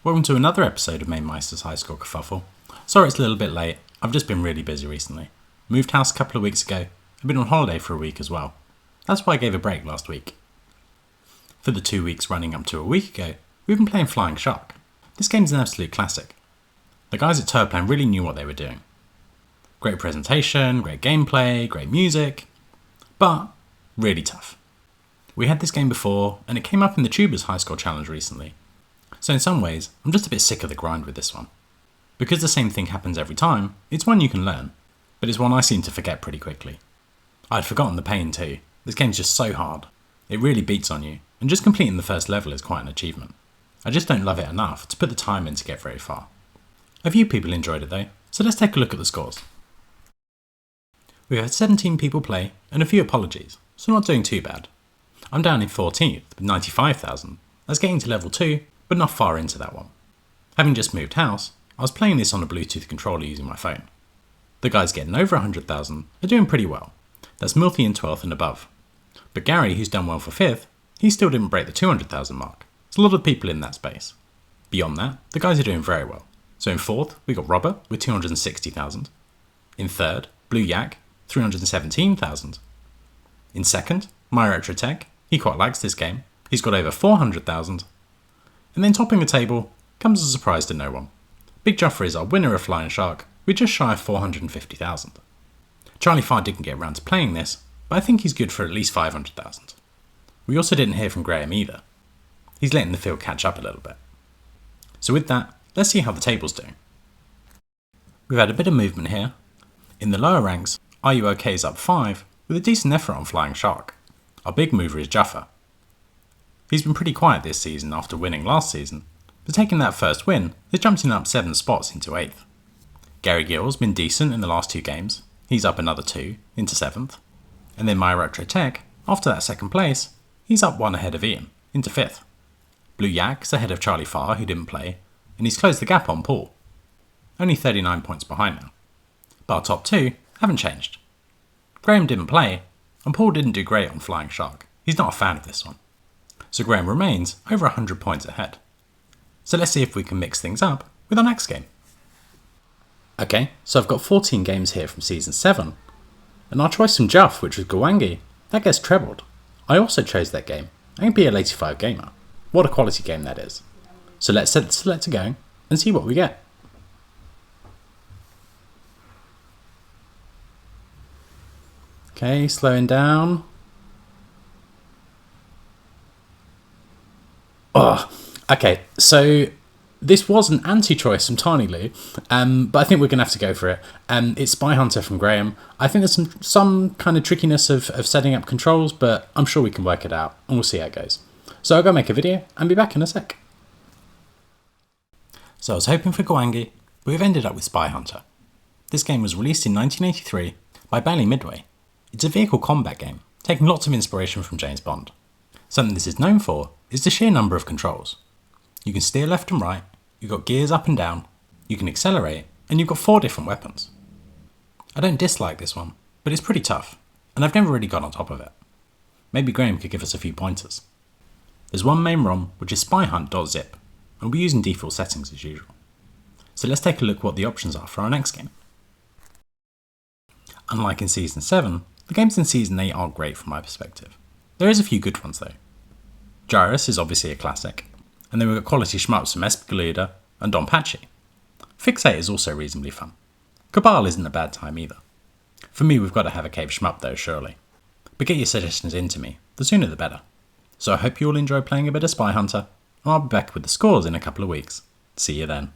Welcome to another episode of Mamemeister's High Score Kerfuffle. Sorry it's a little bit late, I've just been really busy recently. Moved house a couple of weeks ago, I've been on holiday for a week as well. That's why I gave a break last week. For the 2 weeks running up to a week ago, we've been playing Flying Shark. This game's an absolute classic. The guys at Turplan really knew what they were doing. Great presentation, great gameplay, great music, but really tough. We had this game before, and it came up in the Tubers High Score Challenge recently. So in some ways, I'm just a bit sick of the grind with this one. Because the same thing happens every time, it's one you can learn, but it's one I seem to forget pretty quickly. I'd forgotten the pain too. This game's just so hard. It really beats on you, and just completing the first level is quite an achievement. I just don't love it enough to put the time in to get very far. A few people enjoyed it though, so let's take a look at the scores. We've had 17 people play, and a few apologies, so not doing too bad. I'm down in 14th with 95,000. That's getting to level 2, but not far into that one. Having just moved house, I was playing this on a Bluetooth controller using my phone. The guys getting over 100,000 are doing pretty well. That's Milty in 12th and above. But Gary, who's done well for 5th, he still didn't break the 200,000 mark. There's a lot of people in that space. Beyond that, the guys are doing very well. So in 4th, we got Robert with 260,000. In 3rd, Blue Yak, 317,000. In 2nd, Myretrotech, he quite likes this game. He's got over 400,000. And then topping the table comes as a surprise to no one. Big Joffrey is our winner of Flying Shark with just shy of 450,000. Charlie Farr didn't get around to playing this, but I think he's good for at least 500,000. We also didn't hear from Graham either. He's letting the field catch up a little bit. So with that, let's see how the table's doing. We've had a bit of movement here. In the lower ranks, Are You OK is up 5 with a decent effort on Flying Shark. Our big mover is Juffa. He's been pretty quiet this season after winning last season, but taking that first win has jumped him up 7 spots into 8th. Gary Gill's been decent in the last 2 games, he's up another 2 into 7th. And then Myretrotech, after that second place, he's up 1 ahead of Ian, into 5th. Blue Yak's ahead of Charlie Farr, who didn't play, and he's closed the gap on Paul. Only 39 points behind now. But our top 2 haven't changed. Graham didn't play, and Paul didn't do great on Flying Shark. He's not a fan of this one. So Graham remains over 100 points ahead. So let's see if we can mix things up with our next game. Okay, so I've got 14 games here from Season 7. And our choice from Juff, which was Gwangi, that gets trebled. I also chose that game, and BL85 Gamer. What a quality game that is. So let's set the selector going and see what we get. Okay, slowing down. Oh, okay, so this was an anti-choice from Tiny Lou, but I think we're going to have to go for it. It's Spy Hunter from Graham. I think there's some kind of trickiness of setting up controls, but I'm sure we can work it out, and we'll see how it goes. So I'll go make a video and be back in a sec. So I was hoping for Gwangi, but we've ended up with Spy Hunter. This game was released in 1983 by Bally Midway. It's a vehicle combat game, taking lots of inspiration from James Bond. Something this is known for is the sheer number of controls. You can steer left and right, you've got gears up and down, you can accelerate, and you've got 4 different weapons. I don't dislike this one, but it's pretty tough, and I've never really got on top of it. Maybe Graham could give us a few pointers. There's one main ROM, which is spyhunt.zip, and we'll be using default settings as usual. So let's take a look what the options are for our next game. Unlike in Season 7, the games in Season 8 aren't great from my perspective. There is a few good ones though. Gyrus is obviously a classic, and then we've got quality shmups from Espgaluda and Don Pachi. Fixate is also reasonably fun. Cabal isn't a bad time either. For me, we've got to have a cave shmup though, surely. But get your suggestions into me, the sooner the better. So I hope you all enjoy playing a bit of Spy Hunter, and I'll be back with the scores in a couple of weeks. See you then.